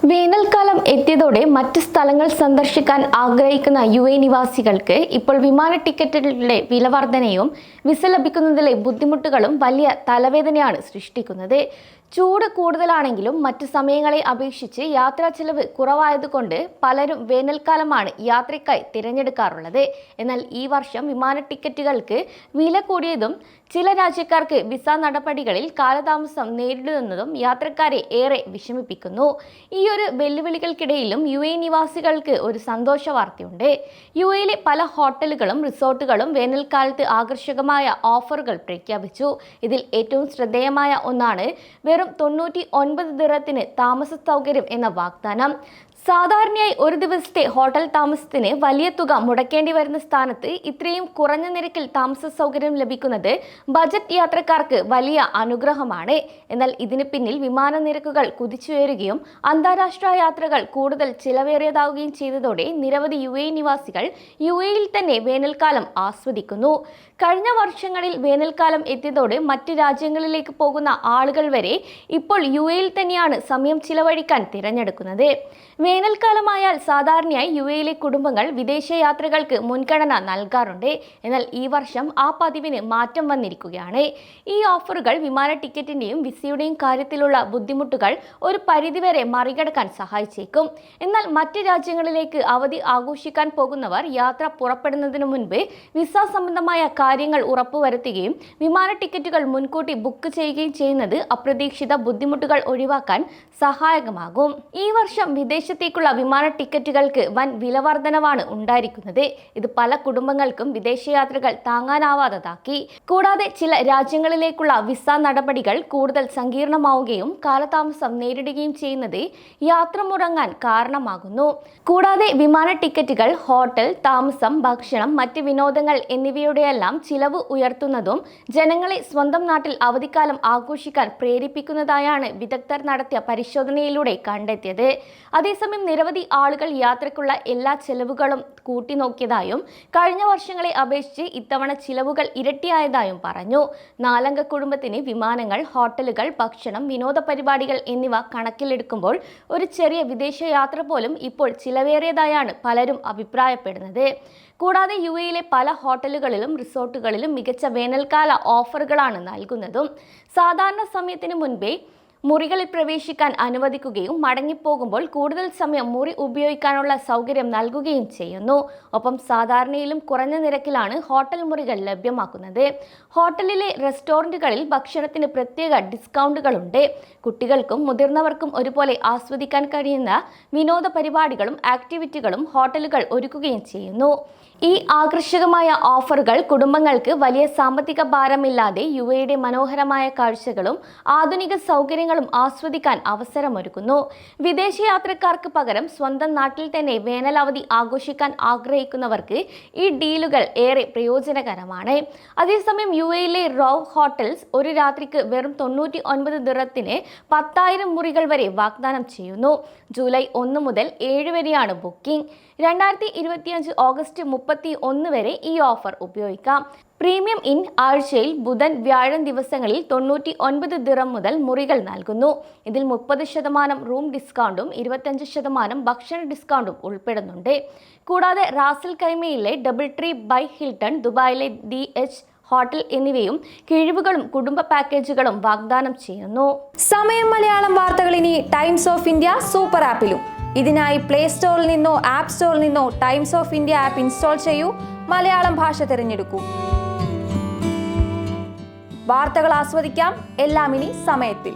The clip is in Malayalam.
വേനൽക്കാലം എത്തിയതോടെ മറ്റ് സ്ഥലങ്ങൾ സന്ദർശിക്കാൻ ആഗ്രഹിക്കുന്ന UAE നിവാസികൾക്ക് ഇപ്പോൾ വിമാന ടിക്കറ്റുകളുടെ വില വർധനയും വിസ ലഭിക്കുന്നതിലെ ബുദ്ധിമുട്ടുകളും വലിയ തലവേദനയാണ് സൃഷ്ടിക്കുന്നത്. ചൂട് കൂടുതലാണെങ്കിലും മറ്റു സമയങ്ങളെ അപേക്ഷിച്ച് യാത്രാ ചെലവ് കുറവായതുകൊണ്ട് പലരും വേനൽക്കാലമാണ് യാത്രയ്ക്കായി തിരഞ്ഞെടുക്കാറുള്ളത്. എന്നാൽ ഈ വർഷം വിമാന ടിക്കറ്റുകൾക്ക് വില കൂടിയതും ചില രാജ്യക്കാർക്ക് വിസ നടപടികളിൽ കാലതാമസം നേരിടുന്നതും യാത്രക്കാരെ ഏറെ വിഷമിപ്പിക്കുന്നു. ഈ ഒരു വെല്ലുവിളികൾക്കിടയിലും UAE നിവാസികൾക്ക് ഒരു സന്തോഷ വാർത്തയുണ്ട്. UAEയിലെ പല ഹോട്ടലുകളും റിസോർട്ടുകളും വേനൽക്കാലത്ത് ആകർഷകമായ ഓഫറുകൾ പ്രഖ്യാപിച്ചു. ഇതിൽ ഏറ്റവും ശ്രദ്ധേയമായ ഒന്നാണ് വെറും 99 ദിറത്തിന് താമസ സൗകര്യം എന്ന വാഗ്ദാനം. സാധാരണയായി ഒരു ദിവസത്തെ ഹോട്ടൽ താമസത്തിന് വലിയ തുക മുടക്കേണ്ടി വരുന്ന സ്ഥാനത്ത് ഇത്രയും കുറഞ്ഞ നിരക്കിൽ താമസ സൗകര്യം ലഭിക്കുന്നത് ബജറ്റ് യാത്രക്കാർക്ക് വലിയ അനുഗ്രഹമാണ്. എന്നാൽ ഇതിന് പിന്നിൽ വിമാന നിരക്കുകൾ കുതിച്ചുയരുകയും അന്താരാഷ്ട്ര യാത്രകൾ കൂടുതൽ ചിലവേറിയതാവുകയും ചെയ്തതോടെ നിരവധി UAE നിവാസികൾ UAEയിൽ തന്നെ വേനൽക്കാലം ആസ്വദിക്കുന്നു. കഴിഞ്ഞ വർഷങ്ങളിൽ വേനൽക്കാലം എത്തിയതോടെ മറ്റ് രാജ്യങ്ങളിലേക്ക് പോകുന്ന ആളുകൾ വരെ ഇപ്പോൾ UAEയിൽ തന്നെയാണ് സമയം ചിലവഴിക്കാൻ തിരഞ്ഞെടുക്കുന്നത്. വേനൽക്കാലമായാൽ സാധാരണയായി UAEയിലെ കുടുംബങ്ങൾ വിദേശ യാത്രകൾക്ക് മുൻഗണന നൽകാറുണ്ട്. എന്നാൽ ഈ വർഷം ആ പതിവിന് മാറ്റം വന്നിരിക്കുകയാണ്. ഈ ഓഫറുകൾ വിമാന ടിക്കറ്റിന്റെയും വിസയുടെയും കാര്യത്തിലുള്ള ബുദ്ധിമുട്ടുകൾ ഒരു പരിധിവരെ മറികടക്കാൻ സഹായിച്ചേക്കും. എന്നാൽ മറ്റ് രാജ്യങ്ങളിലേക്ക് അവധി ആഘോഷിക്കാൻ പോകുന്നവർ യാത്ര പുറപ്പെടുന്നതിന് മുൻപ് വിസ സംബന്ധമായ കാര്യങ്ങൾ ഉറപ്പുവരുത്തുകയും വിമാന ടിക്കറ്റുകൾ മുൻകൂട്ടി ബുക്ക് ചെയ്യുകയും ചെയ്യുന്നത് അപ്രതീക്ഷിത ബുദ്ധിമുട്ടുകൾ ഒഴിവാക്കാൻ സഹായകമാകും. ഈ വർഷം വിദേശത്തേക്കുള്ള വിമാന ടിക്കറ്റുകൾക്ക് വൻ വില വർധനവാണ് ഉണ്ടായിരിക്കുന്നത്. ഇത് പല കുടുംബങ്ങൾക്കും വിദേശയാത്രകൾ താങ്ങാനാവാത്തതാക്കി. കൂടാതെ ചില രാജ്യങ്ങളിലേക്കുള്ള വിസ നടപടികൾ കൂടുതൽ സങ്കീർണമാവുകയും കാലതാമസം നേരിടുകയും ചെയ്യുന്നത് യാത്ര മുടങ്ങാൻ കാരണമാകുന്നു. കൂടാതെ വിമാന ടിക്കറ്റുകൾ, ഹോട്ടൽ താമസം, ഭക്ഷണം, മറ്റ് വിനോദങ്ങൾ എന്നിവയുടെയെല്ലാം ചിലവ് ഉയർത്തുന്നതും ജനങ്ങളെ സ്വന്തം നാട്ടിൽ അവധിക്കാലം ആഘോഷിക്കാൻ പ്രേരിപ്പിക്കുന്നതായാണ് വിദഗ്ധർ നടത്തിയ പരിശോധനയിലൂടെ കണ്ടെത്തിയത്. അതേസമയം നിരവധി ആളുകൾ യാത്രയ്ക്കുള്ള എല്ലാ ചെലവുകളും കൂട്ടിനോക്കിയതായും കഴിഞ്ഞ വർഷങ്ങളെ അപേക്ഷിച്ച് ഇത്തവണ ചിലവുകൾ ഇരട്ടിയായതായും പറഞ്ഞു. 4 അംഗ കുടുംബത്തിന് വിമാനങ്ങൾ, ഹോട്ടലുകൾ, ഭക്ഷണം, വിനോദ പരിപാടികൾ എന്നിവ കണക്കിലെടുക്കുമ്പോൾ ഒരു ചെറിയ വിദേശ യാത്ര പോലും ഇപ്പോൾ ചിലവേറിയതായാണ് പലരും അഭിപ്രായപ്പെടുന്നത്. കൂടാതെ UAEയിലെ പല ഹോട്ടലുകളിലും റിസോർട്ടുകളിലും മികച്ച വേനൽക്കാല ഓഫറുകളാണ് നൽകുന്നതും. സാധാരണ സമയത്തിന് മുൻപേ മുറികളിൽ പ്രവേശിക്കാൻ അനുവദിക്കുകയും മടങ്ങിപ്പോകുമ്പോൾ കൂടുതൽ സമയം മുറി ഉപയോഗിക്കാനുള്ള സൗകര്യം നൽകുകയും ചെയ്യുന്നു. ഒപ്പം സാധാരണയിലും കുറഞ്ഞ നിരക്കിലാണ് ഹോട്ടൽ മുറികൾ ലഭ്യമാക്കുന്നത്. ഹോട്ടലിലെ റെസ്റ്റോറൻറ്റുകളിൽ ഭക്ഷണത്തിന് പ്രത്യേക ഡിസ്കൗണ്ടുകളുണ്ട്. കുട്ടികൾക്കും മുതിർന്നവർക്കും ഒരുപോലെ ആസ്വദിക്കാൻ കഴിയുന്ന വിനോദ പരിപാടികളും ആക്ടിവിറ്റികളും ഹോട്ടലുകൾ ഒരുക്കുകയും ചെയ്യുന്നു. ഈ ആകർഷകമായ ഓഫറുകൾ കുടുംബങ്ങൾക്ക് വലിയ സാമ്പത്തിക ഭാരമില്ലാതെ UAEയുടെ മനോഹരമായ കാഴ്ചകളും ആധുനിക സൗകര്യങ്ങളും ആസ്വദിക്കാൻ അവസരമൊരുക്കുന്നു. വിദേശ യാത്രക്കാർക്ക് പകരം സ്വന്തം നാട്ടിൽ തന്നെ വേനലവധി ആഘോഷിക്കാൻ ആഗ്രഹിക്കുന്നവർക്ക് ഈ ഡീലുകൾ ഏറെ പ്രയോജനകരമാണ്. അതേസമയം UAEയിലെ റോ ഹോട്ടൽസ് ഒരു രാത്രിക്ക് വെറും 99 ദിറത്തിന് 10,000 മുറികൾ വരെ വാഗ്ദാനം ചെയ്യുന്നു. ജൂലൈ 1 മുതൽ 7 വരെയാണ് ബുക്കിംഗ്. 2025 ഓഗസ്റ്റ് 31 വരെ ഈ ഓഫർ ഉപയോഗിക്കാം. പ്രീമിയം ഇൻ ആഴ്ചയിൽ ബുധൻ, വ്യാഴം ദിവസങ്ങളിൽ 99 ദിറം മുതൽ മുറികൾ നൽകുന്നു. ഇതിൽ 30% റൂം ഡിസ്കൗണ്ടും 25% ഭക്ഷണ ഡിസ്കൗണ്ടും ഉൾപ്പെടുന്നുണ്ട്. കൂടാതെ റാസൽ ഖൈമയിലെ ഡബിൾ ട്രീ ബൈ ഹിൽട്ടൺ, ദുബായിലെ DH ഹോട്ടൽ എന്നിവയും കിഴിവുകളും കുടുംബ പാക്കേജുകളും വാഗ്ദാനം ചെയ്യുന്നു. സമയം മലയാളം വാർത്തകൾ ഇനി ടൈംസ് ഓഫ് ഇന്ത്യ സൂപ്പർ ആപ്പിലും. ഇതിനായി പ്ലേ സ്റ്റോറിൽ നിന്നോ ആപ്പ് സ്റ്റോറിൽ നിന്നോ times of India app install ചെയ്യൂ. മലയാളം ഭാഷ തിരഞ്ഞെടുക്കൂ. വാർത്തകൾ ആസ്വദിക്കാം. എല്ലാം ഇനി സമയത്തിൽ.